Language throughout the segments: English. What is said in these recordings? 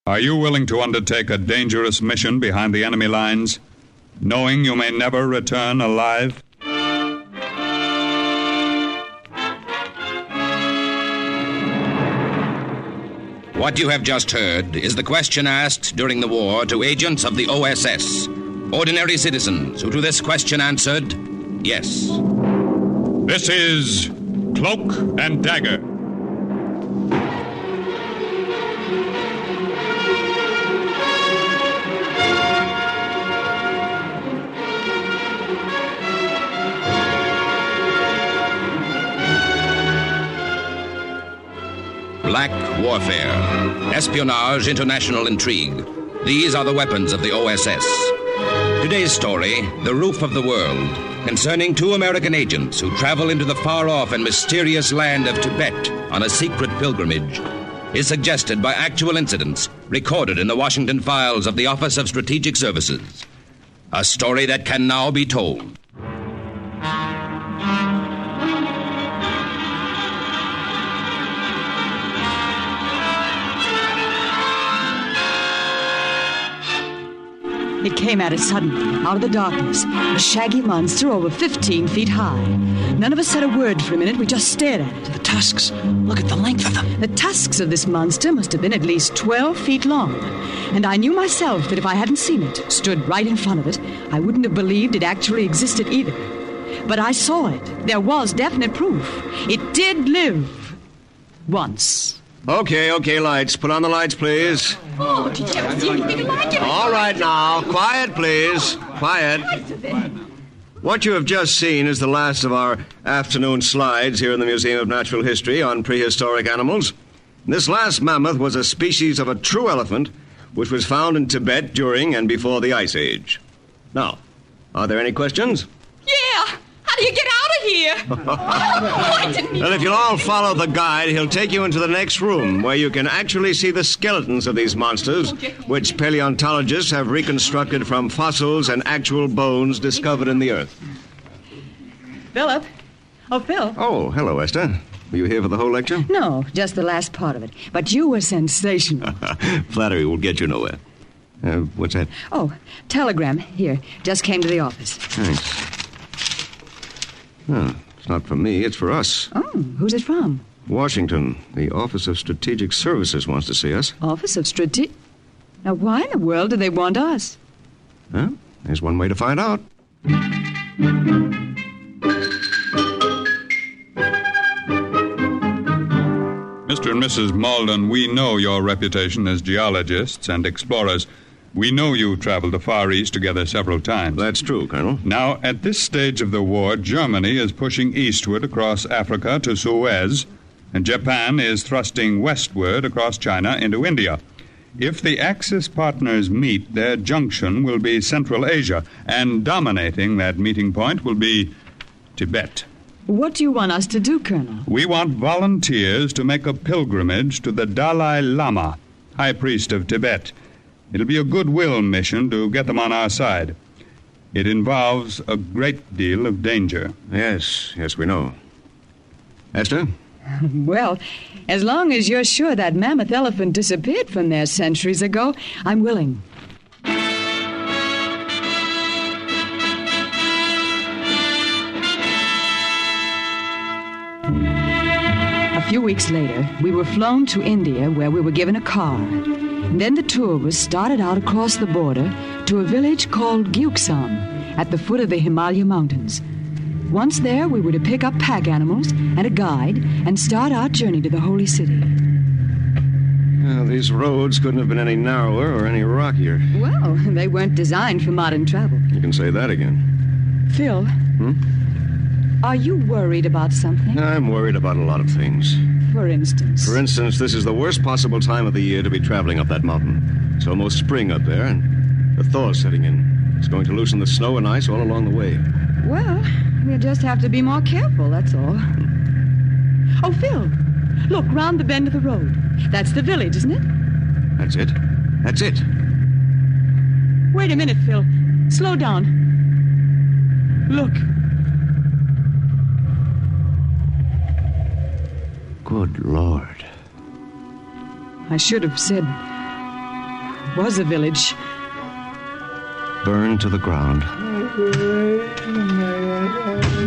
Are you willing to undertake a dangerous mission behind the enemy lines, knowing you may never return alive? What you have just heard is the question asked during the war to agents of the OSS, ordinary citizens who to this question answered, yes. This is Cloak and Dagger. Black warfare, espionage, international intrigue. These are the weapons of the OSS. Today's story, The Roof of the World, concerning two American agents who travel into the far-off and mysterious land of Tibet on a secret pilgrimage, is suggested by actual incidents recorded in the Washington files of the Office of Strategic Services. A story that can now be told. It came at us suddenly, out of the darkness. A shaggy monster over 15 feet high. None of us said a word for a minute. We just stared at it. The tusks. Look at the length of them. The tusks of this monster must have been at least 12 feet long. And I knew myself that if I hadn't seen it, stood right in front of it, I wouldn't have believed it actually existed either. But I saw it. There was definite proof. It did live. Once. Okay, lights. Put on the lights, please. Oh, did you ever see anything like it? All right now. Quiet, please. Quiet. What you have just seen is the last of our afternoon slides here in the Museum of Natural History on prehistoric animals. This last mammoth was a species of a true elephant which was found in Tibet during and before the Ice Age. Now, are there any questions? Yeah. How do you get out of here? I didn't Well, if you'll all follow the guide, he'll take you into the next room where you can actually see the skeletons of these monsters, which paleontologists have reconstructed from fossils and actual bones discovered in the earth. Philip? Oh, Phil. Oh, hello, Esther. Were you here for the whole lecture? No, just the last part of it. But you were sensational. Flattery will get you nowhere. What's that? Oh, telegram. Here. Just came to the office. Thanks. Oh, it's not from me, it's for us. Oh, who's it from? Washington. The Office of Strategic Services wants to see us. Office of Strategic... Now, why in the world do they want us? Huh? There's one way to find out. Mr. and Mrs. Malden, we know your reputation as geologists and explorers. We know you've traveled the Far East together several times. That's true, Colonel. Now, at this stage of the war, Germany is pushing eastward across Africa to Suez, and Japan is thrusting westward across China into India. If the Axis partners meet, their junction will be Central Asia, and dominating that meeting point will be Tibet. What do you want us to do, Colonel? We want volunteers to make a pilgrimage to the Dalai Lama, High Priest of Tibet. It'll be a goodwill mission to get them on our side. It involves a great deal of danger. Yes, we know. Esther? Well, as long as you're sure that mammoth elephant disappeared from there centuries ago, I'm willing. A few weeks later, we were flown to India, where we were given a car. And then the two of us started out across the border to a village called Gyuksam at the foot of the Himalaya Mountains. Once there, we were to pick up pack animals and a guide and start our journey to the holy city. Well, these roads couldn't have been any narrower or any rockier. Well, they weren't designed for modern travel. You can say that again. Phil, are you worried about something? I'm worried about a lot of things. For instance? For instance, this is the worst possible time of the year to be traveling up that mountain. It's almost spring up there, and the thaw's setting in. It's going to loosen the snow and ice all along the way. Well, we'll just have to be more careful, that's all. Oh, Phil, look, round the bend of the road. That's the village, isn't it? That's it. That's it. Wait a minute, Phil. Slow down. Look. Good Lord. I should have said was a village. Burned to the ground.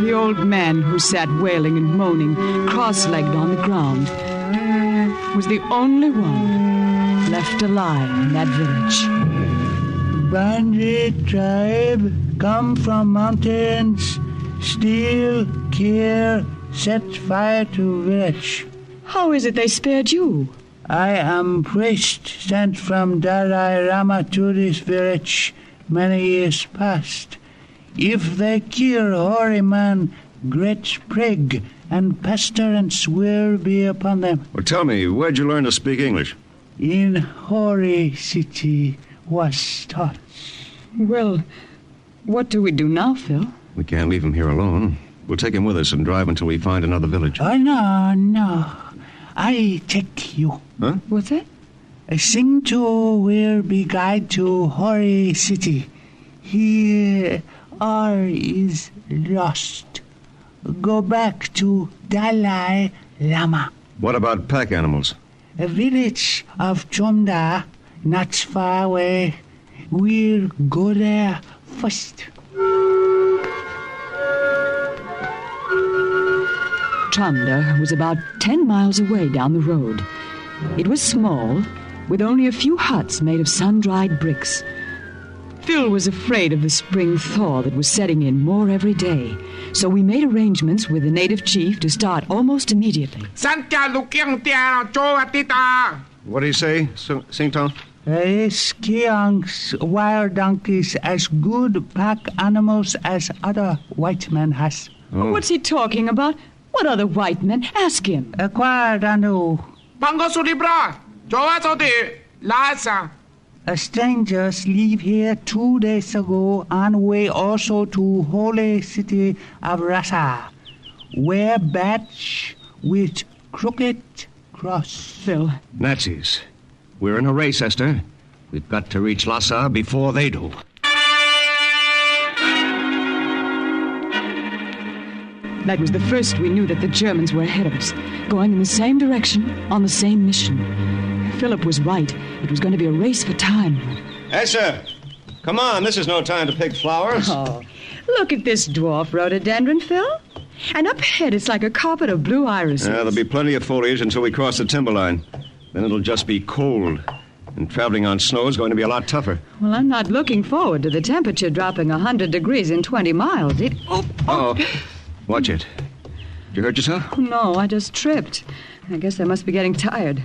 The old man who sat wailing and moaning, cross-legged on the ground, was the only one left alive in that village. Bandit tribe, come from mountains, steal, kill, set fire to village. How is it they spared you? I am priest sent from Dalai Lama to this village many years past. If they kill hoary man, great plague and pestilence will be upon them. Well, tell me, where'd you learn to speak English? In hoary city was taught. Well, what do we do now, Phil? We can't leave him here alone. We'll take him with us and drive until we find another village. Oh, no. I take you. Huh? What's that? Sing to will be guide to hoary city. Here all is lost. Go back to Dalai Lama. What about pack animals? A village of Chomda, not far away. We'll go there first. Chomda was about 10 miles away down the road. It was small, with only a few huts made of sun-dried bricks. Phil was afraid of the spring thaw that was setting in more every day, so we made arrangements with the native chief to start almost immediately. What do you say, Sing Tong? Skiangs, wild donkeys, as good pack animals as other white men has. Oh. What's he talking about? What other white men? Ask him. Strangers leave here 2 days ago on way also to holy city of Rasa. Wear badge with crooked cross. Phil. Nazis. We're in a race, Esther. We've got to reach Lhasa before they do. That was the first we knew that the Germans were ahead of us, going in the same direction, on the same mission. Philip was right. It was going to be a race for time. Esther! Come on, this is no time to pick flowers. Oh, look at this dwarf rhododendron, Phil. And up ahead, it's like a carpet of blue irises. There'll be plenty of foliage until we cross the timberline. Then it'll just be cold. And traveling on snow is going to be a lot tougher. Well, I'm not looking forward to the temperature dropping 100 degrees in 20 miles. Oh, watch it. Did you hurt yourself? No, I just tripped. I guess I must be getting tired.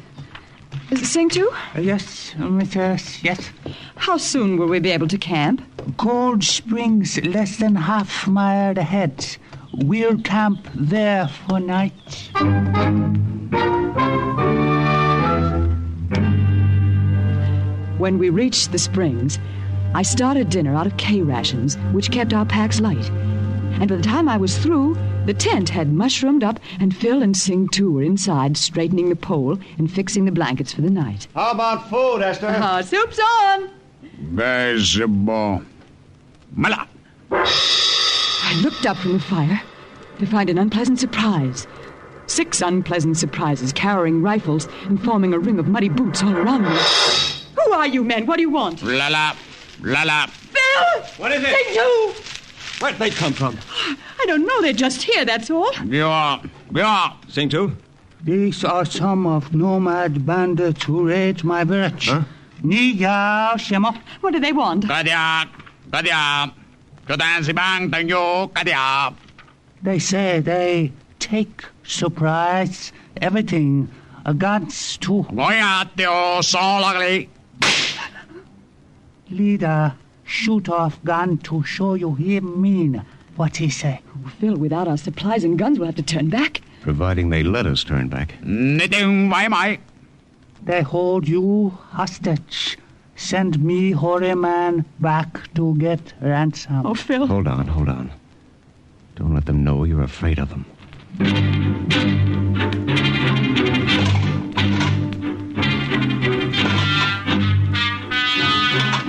Is it Sing too? Yes, Mrs. Yes. How soon will we be able to camp? Cold Springs, less than half mile ahead. We'll camp there for night. When we reached the springs, I started dinner out of K rations, which kept our packs light. And by the time I was through, the tent had mushroomed up, and Phil and Sing too were inside, straightening the pole and fixing the blankets for the night. How about food, Esther? Soup's on! Very bon. Mala. I looked up from the fire to find an unpleasant surprise. 6 unpleasant surprises, carrying rifles and forming a ring of muddy boots all around me. Who are you men? What do you want? La. Phil! What is it? Sing too! Where'd they come from? I don't know. They're just here, that's all. Yeah. Sing too? These are some of nomad bandits who raid my village. Huh? What do they want? They say they take surprise everything. Guns too. Leader, shoot off gun to show you he mean what he say. Phil, without our supplies and guns, we'll have to turn back. Providing they let us turn back. They hold you hostage. Send me, hoary man, back to get ransom. Oh, Phil. Hold on. Don't let them know you're afraid of them.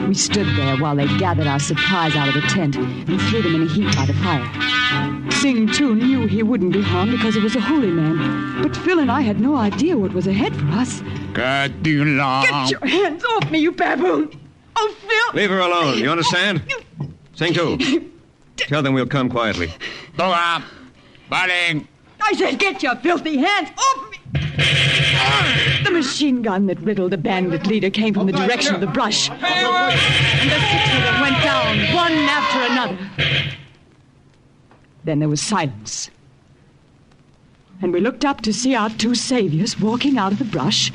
We stood there while they gathered our supplies out of the tent and threw them in a heap by the fire. Sing, too, knew he wouldn't be harmed because he was a holy man. But Phil and I had no idea what was ahead for us. Get your hands off me, you baboon! Oh, Phil! Leave her alone, you understand? Sing to. Tell them we'll come quietly. I said get your filthy hands off me! The machine gun that riddled the bandit leader came from the direction of the brush. And the 6 of them went down, one after another. Then there was silence. And we looked up to see our 2 saviors walking out of the brush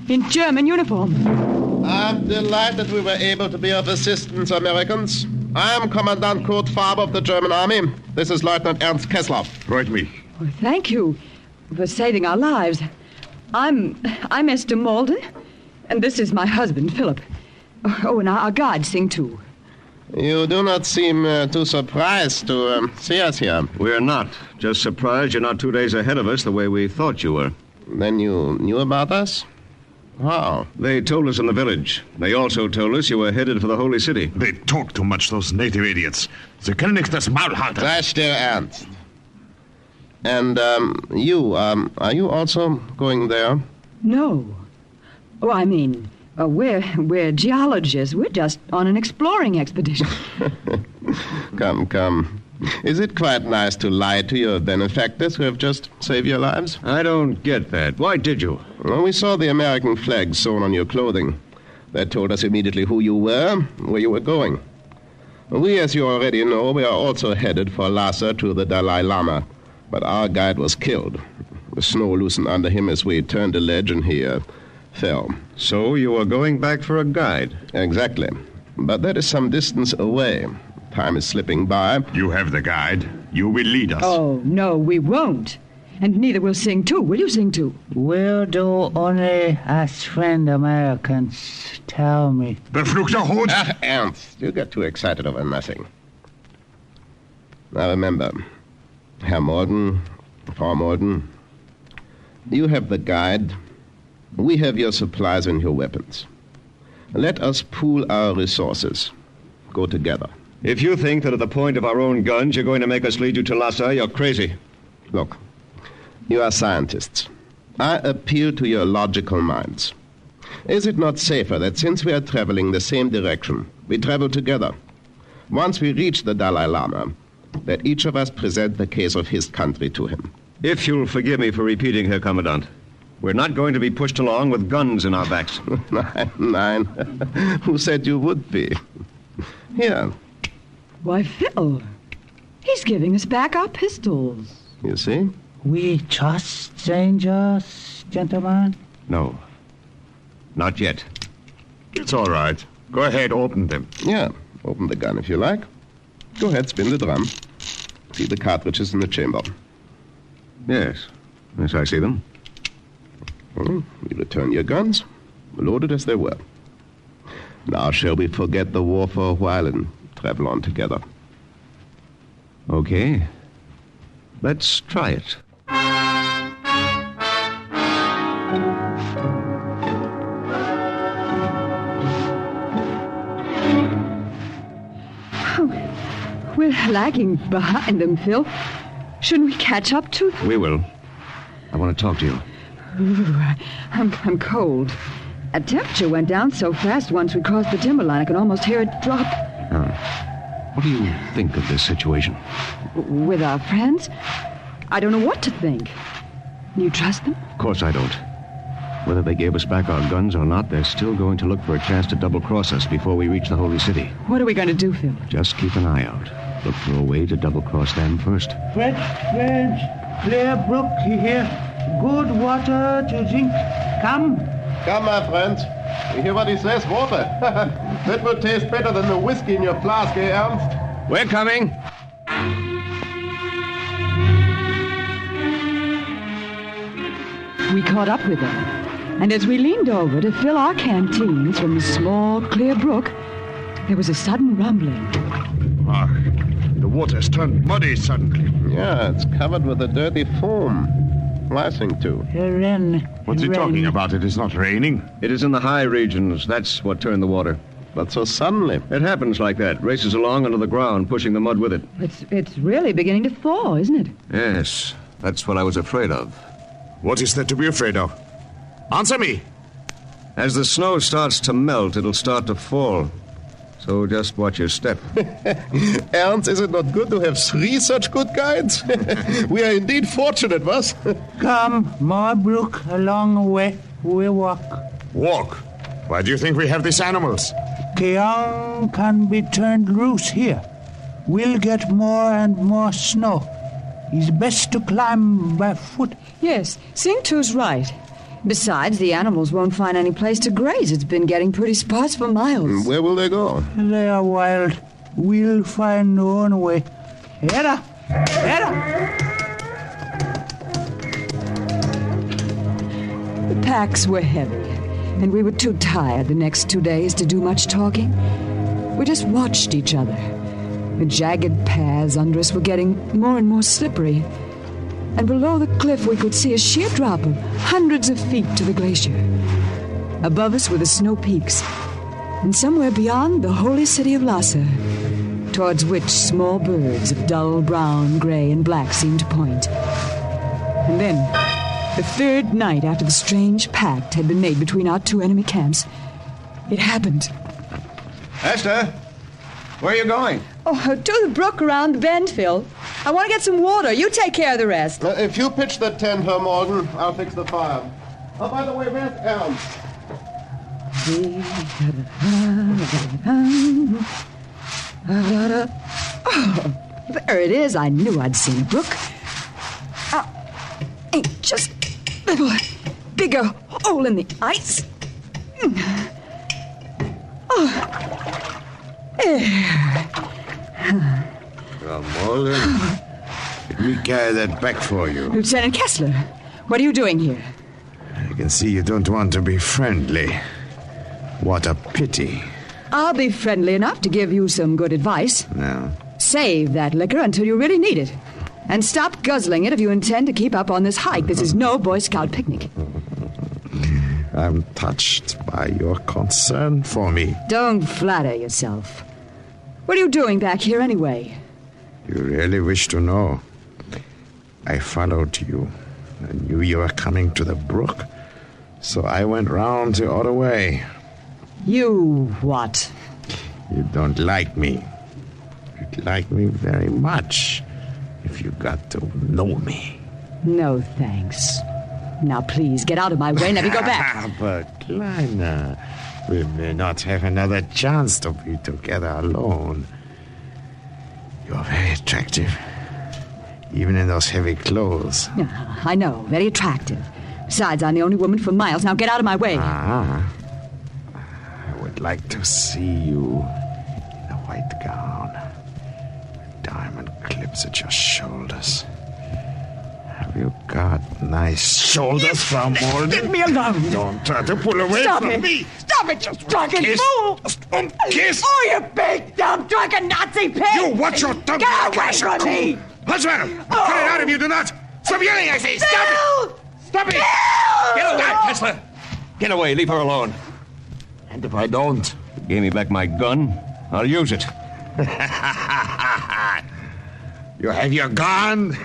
in German uniform. I'm delighted we were able to be of assistance, Americans. I am Commandant Kurt Faber of the German Army. This is Lieutenant Ernst Kessler. Freut mich. Well, thank you for saving our lives. I'm Esther Malden, and this is my husband, Philip. Oh, and our guide, Sing too. You do not seem too surprised to see us here. We're not. Just surprised you're not 2 days ahead of us the way we thought you were. Then you knew about us? How? They told us in the village. They also told us you were headed for the Holy City. They talk too much, those native idiots. Sie können nicht das Maul halten. Sei still, Ernst. And you, are you also going there? No. Oh, I mean, we're geologists. We're just on an exploring expedition. Come. Is it quite nice to lie to your benefactors who have just saved your lives? I don't get that. Why did you? Well, we saw the American flag sewn on your clothing. That told us immediately who you were, where you were going. We, as you already know, we are also headed for Lhasa to the Dalai Lama. But our guide was killed. The snow loosened under him as we turned the ledge and he fell. So you were going back for a guide? Exactly. But that is some distance away. Time is slipping by. You have the guide. You will lead us. Oh, no, we won't. And neither will Sing too. Will you, Sing too? We'll do only as friend Americans tell me. Verfluchter Hund! Ah, Ernst, you get too excited over nothing. Now remember, Herr Malden, Frau Malden, you have the guide. We have your supplies and your weapons. Let us pool our resources. Go together. If you think that at the point of our own guns you're going to make us lead you to Lhasa, you're crazy. Look, you are scientists. I appeal to your logical minds. Is it not safer that since we are traveling the same direction, we travel together? Once we reach the Dalai Lama, that each of us present the case of his country to him. If you'll forgive me for repeating, Herr Commandant, we're not going to be pushed along with guns in our backs. Nein. Who said you would be? Here. Why, Phil, he's giving us back our pistols. You see? We trust strangers, gentlemen? No. Not yet. It's all right. Go ahead, open them. Yeah, open the gun if you like. Go ahead, spin the drum. See the cartridges in the chamber. Yes, I see them. You return your guns, loaded as they were. Now shall we forget the war for a while and travel on together? Okay. Let's try it. We're lagging behind them, Phil. Shouldn't we catch up to them? We will. I want to talk to you. Ooh, I'm cold. Our temperature went down so fast once we crossed the timberline, I could almost hear it drop. What do you think of this situation? With our friends? I don't know what to think. You trust them? Of course I don't. Whether they gave us back our guns or not, they're still going to look for a chance to double-cross us before we reach the Holy City. What are we going to do, Phil? Just keep an eye out. Look for a way to double-cross them first. Fresh, clear brook here. Good water to drink. Come. Come, my friends. You hear what he says? Water. That will taste better than the whiskey in your flask, eh, Ernst? We're coming. We caught up with them, and as we leaned over to fill our canteens from the small, clear brook, there was a sudden rumbling. The water's turned muddy suddenly. Yeah, it's covered with a dirty foam. Rising too. Rain. What's he talking about? It is not raining. It is in the high regions. That's what turned the water. But so suddenly. It happens like that. Races along under the ground, pushing the mud with it. It's really beginning to thaw, isn't it? Yes, that's what I was afraid of. What is there to be afraid of? Answer me. As the snow starts to melt, it'll start to fall. So just watch your step. Ernst, is it not good to have 3 such good guides? We are indeed fortunate, was? Come, Marbrook, along the way. We walk. Walk. Why do you think we have these animals? Keong can be turned loose here. We'll get more and more snow. It's best to climb by foot. Yes, Sing Tu's right. Besides, the animals won't find any place to graze. It's been getting pretty sparse for miles. Where will they go? They are wild. We'll find our own way. Hedda! Hedda! The packs were heavy, and we were too tired the next 2 days to do much talking. We just watched each other. The jagged paths under us were getting more and more slippery. And below the cliff we could see a sheer drop of hundreds of feet to the glacier. Above us were the snow peaks, and somewhere beyond the holy city of Lhasa, towards which small birds of dull brown, gray, and black seemed to point. And then, the 3rd night after the strange pact had been made between our 2 enemy camps, it happened. Esther, where are you going? Oh, to the brook around the bend, Phil. I want to get some water. You take care of the rest. If you pitch the tent, Herr Morgan, I'll fix the fire. Oh, by the way, where's Ernst? Oh, there it is. I knew I'd seen a brook. Ain't just a little bigger hole in the ice. Well, Morgan, let me carry that back for you. Lieutenant Kessler, what are you doing here? I can see you don't want to be friendly. What a pity. I'll be friendly enough to give you some good advice. No. Save that liquor until you really need it. And stop guzzling it if you intend to keep up on this hike. This is no Boy Scout picnic. I'm touched by your concern for me. Don't flatter yourself. What are you doing back here anyway? You really wish to know? I followed you. I knew you were coming to the brook, so I went round the other way. You what? You don't like me. You'd like me very much if you got to know me. No, thanks. Now, please, get out of my way and let me go back. But, Kleiner, we may not have another chance to be together alone. You're very attractive, even in those heavy clothes. I know, very attractive. Besides, I'm the only woman for miles. Now, get out of my way. I would like to see you in a white gown, with diamond clips at your shoulders. Have you got nice shoulders, Frau Molden? Leave me alone. Don't try to pull away Stop from it. me. Stop it, you drunken fool. Kiss. Oh, you big, dumb, drunken Nazi pig. You watch your tongue. Get away from me. What's the matter? Get it out if you do not. Stop yelling, I say. Stop it. Stop it. Get away, Kessler! Get away, leave her alone. And if I don't, give me back my gun, I'll use it. You have your gun?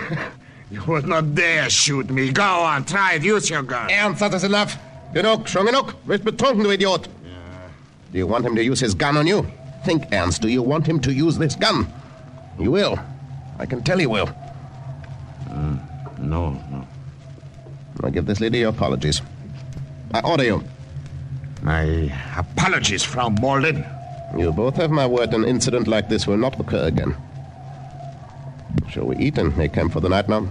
You would not dare shoot me. Go on, try it. Use your gun. Ernst, that is enough. Genug, schon genug. Wirst betrunken, du Idiot. Do you want him to use his gun on you? Think, Ernst, do you want him to use this gun? You will. I can tell you will. No. I give this lady your apologies. I order you. My apologies, Frau Molden. You both have my word an incident like this will not occur again. Shall we eat and make camp for the night now?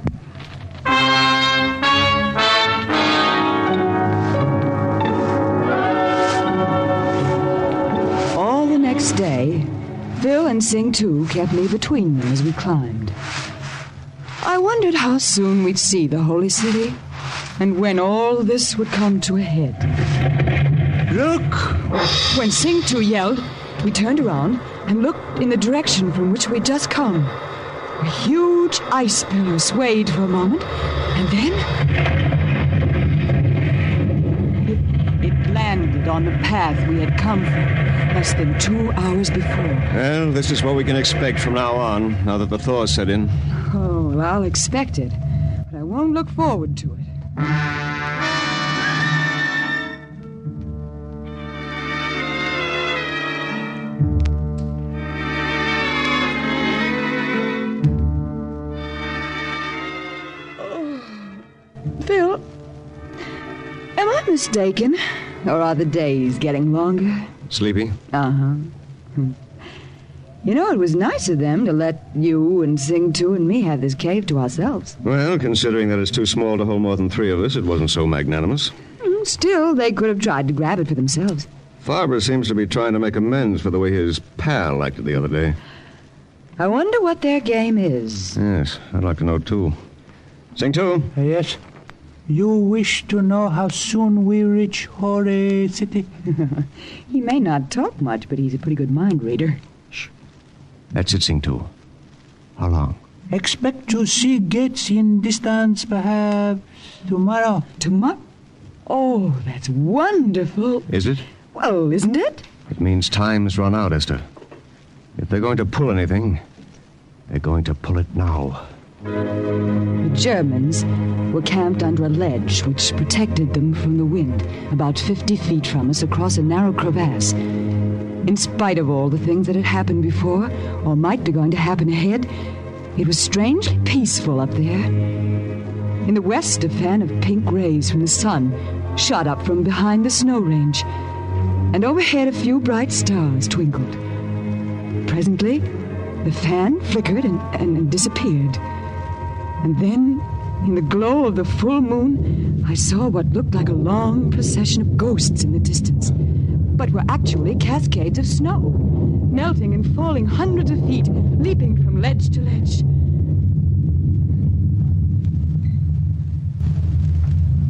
All the next day, Phil and Sing Tu kept me between them as we climbed. I wondered how soon we'd see the holy city and when all this would come to a head. Look! When Sing Tu yelled, we turned around and looked in the direction from which we'd just come. A huge ice pillar swayed for a moment, and then it landed on the path we had come from less than 2 hours before. Well, this is what we can expect from now on, now that the thaw's set in. Oh, well, I'll expect it, but I won't look forward to it. mistaken. Or are the days getting longer? Sleepy? Uh-huh. You know, it was nice of them to let you and Sing Tu and me have this cave to ourselves. Well, considering that it's too small to hold more than 3 of us, it wasn't so magnanimous. Still, they could have tried to grab it for themselves. Farber seems to be trying to make amends for the way his pal acted the other day. I wonder what their game is. Yes, I'd like to know, too. Sing Tu? Yes. You wish to know how soon we reach Hori City? He may not talk much, but he's a pretty good mind reader. Shh. That's it, Sing Tu. How long? Expect to see gates in distance perhaps tomorrow. Tomorrow? Oh, that's wonderful. Is it? Well, isn't it? It means time's run out, Esther. If they're going to pull anything, they're going to pull it now. The Germans were camped under a ledge which protected them from the wind, about 50 feet from us across a narrow crevasse. In spite of all the things that had happened before, or might be going to happen ahead, it was strangely peaceful up there. In the west, a fan of pink rays from the sun shot up from behind the snow range, and overhead a few bright stars twinkled. Presently, the fan flickered and disappeared. And then, in the glow of the full moon, I saw what looked like a long procession of ghosts in the distance, but were actually cascades of snow, melting and falling hundreds of feet, leaping from ledge to ledge.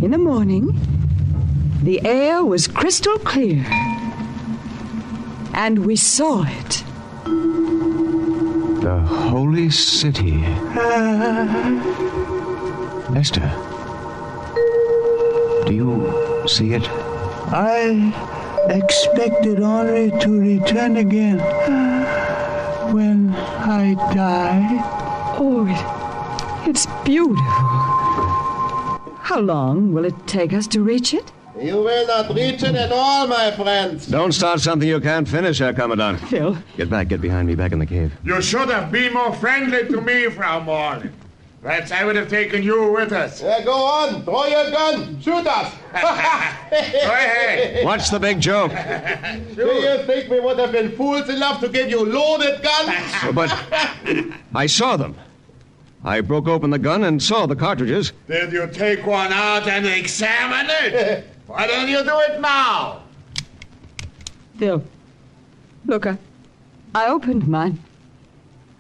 In the morning, the air was crystal clear, and we saw it. The Holy City. Esther, do you see it? I expected only to return again when I die. Oh, it's beautiful. How long will it take us to reach it? You will not reach it at all, my friends. Don't start something you can't finish, Herr Commandant. Phil. Get behind me, back in the cave. You should have been more friendly to me, Frau Morgan. Perhaps I would have taken you with us. Go on, throw your gun, shoot us. Hey. What's the big joke? Do you think we would have been fools enough to give you loaded guns? But I saw them. I broke open the gun and saw the cartridges. Did you take one out and examine it? Why don't you do it now? Phil, look, I opened mine.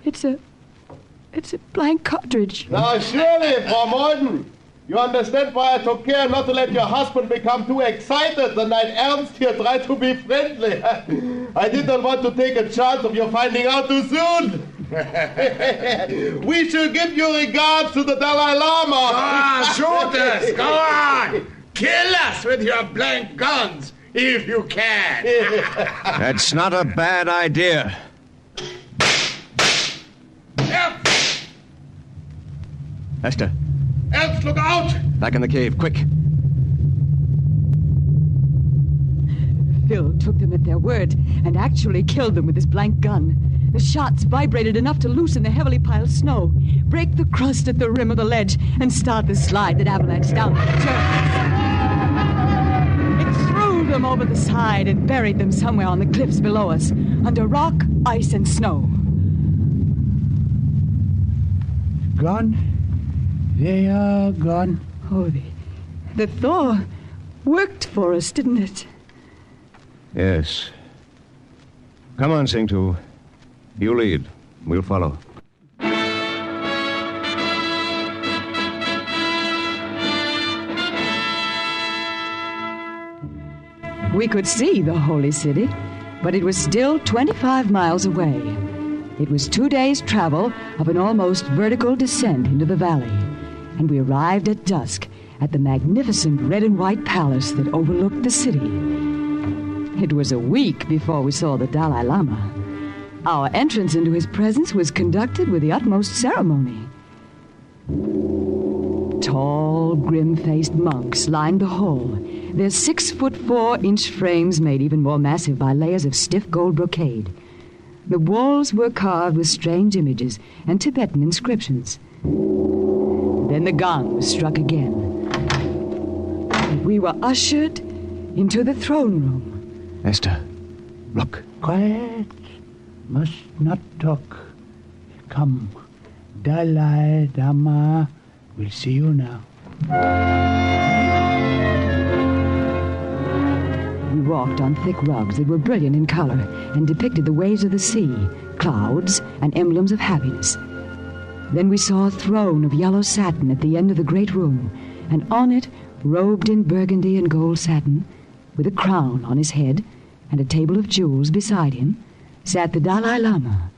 It's a blank cartridge. Now, surely, Frau Morgan, you understand why I took care not to let your husband become too excited the night Ernst here tried to be friendly. I did not want to take a chance of you finding out too soon. We shall give your regards to the Dalai Lama. Go on, shoot us. Go on. Kill us with your blank guns, if you can. That's not a bad idea. Yep. Esther. Ernst, look out. Back in the cave, quick. Phil took them at their word and actually killed them with his blank gun. The shots vibrated enough to loosen the heavily piled snow, break the crust at the rim of the ledge, and start the slide that avalanched down the Germans. It threw them over the side and buried them somewhere on the cliffs below us, under rock, ice, and snow. Gone? They are gone. Oh, the thaw worked for us, didn't it? Yes. Come on, Sing Tu. You lead. We'll follow. We could see the Holy City, but it was still 25 miles away. It was 2 days' travel of an almost vertical descent into the valley, and we arrived at dusk at the magnificent red and white palace that overlooked the city. It was a week before we saw the Dalai Lama. Our entrance into his presence was conducted with the utmost ceremony. Tall, grim-faced monks lined the hall, their 6'4" frames made even more massive by layers of stiff gold brocade. The walls were carved with strange images and Tibetan inscriptions. Then the gong was struck again. We we were ushered into the throne room. Esther, look. Quiet. Must not talk. Come. Dalai Lama will see you now. We walked on thick rugs that were brilliant in color and depicted the waves of the sea, clouds, and emblems of happiness. Then we saw a throne of yellow satin at the end of the great room, and on it, robed in burgundy and gold satin, with a crown on his head and a table of jewels beside him, sat the Dalai Lama,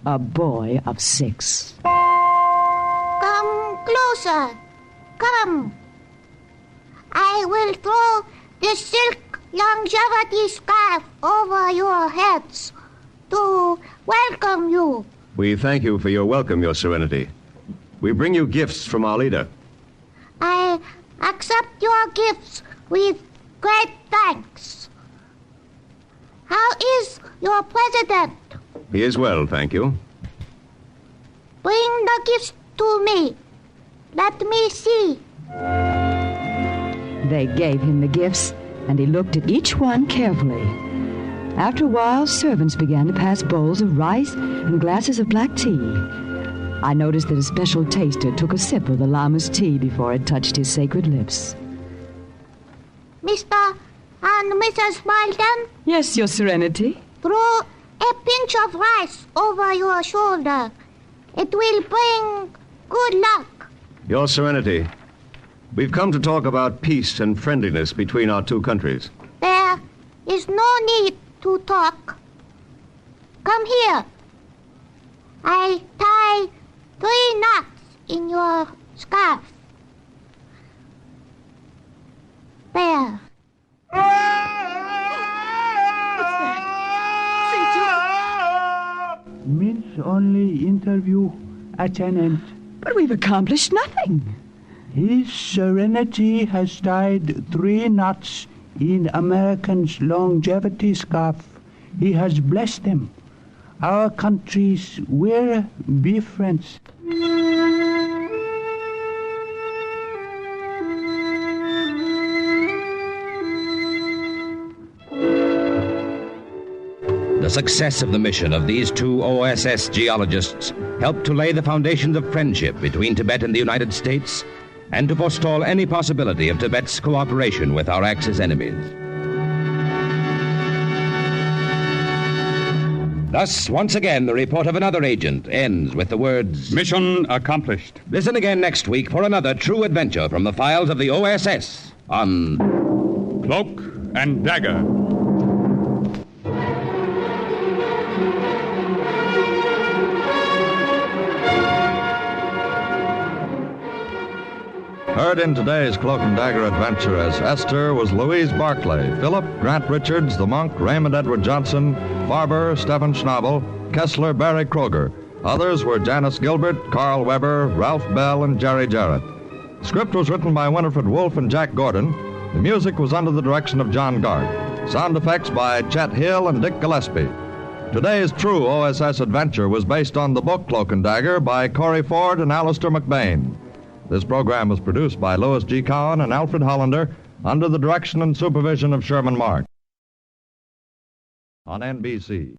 a boy of 6. Come closer. Come. I will throw the silk longevity scarf over your heads to welcome you. We thank you for your welcome, Your Serenity. We bring you gifts from our leader. I accept your gifts with great thanks. How is your president? He is well, thank you. Bring the gifts to me. Let me see. They gave him the gifts, and he looked at each one carefully. After a while, servants began to pass bowls of rice and glasses of black tea. I noticed that a special taster took a sip of the Lama's tea before it touched his sacred lips. Mr. and Mrs. Malden? Yes, Your Serenity. Throw a pinch of rice over your shoulder. It will bring good luck. Your Serenity, we've come to talk about peace and friendliness between our two countries. There is no need to talk. Come here. I tie 3 knots in your scarf. There. Means only interview at an end. But we've accomplished nothing. His Serenity has tied 3 knots in Americans' longevity scarf. He has blessed them. Our countries will be friends. The success of the mission of these 2 OSS geologists helped to lay the foundations of friendship between Tibet and the United States and to forestall any possibility of Tibet's cooperation with our Axis enemies. Thus, once again, the report of another agent ends with the words, "Mission accomplished." Listen again next week for another true adventure from the files of the OSS on Cloak and Dagger. Heard in today's Cloak and Dagger adventure as Esther was Louise Barclay, Philip, Grant Richards, the monk, Raymond Edward Johnson, Farber, Stephen Schnabel, Kessler, Barry Kroger. Others were Janice Gilbert, Carl Weber, Ralph Bell, and Jerry Jarrett. The script was written by Winifred Wolfe and Jack Gordon. The music was under the direction of John Gart. Sound effects by Chet Hill and Dick Gillespie. Today's true OSS adventure was based on the book Cloak and Dagger by Corey Ford and Alistair McBain. This program was produced by Louis G. Cowan and Alfred Hollander under the direction and supervision of Sherman Mark. On NBC.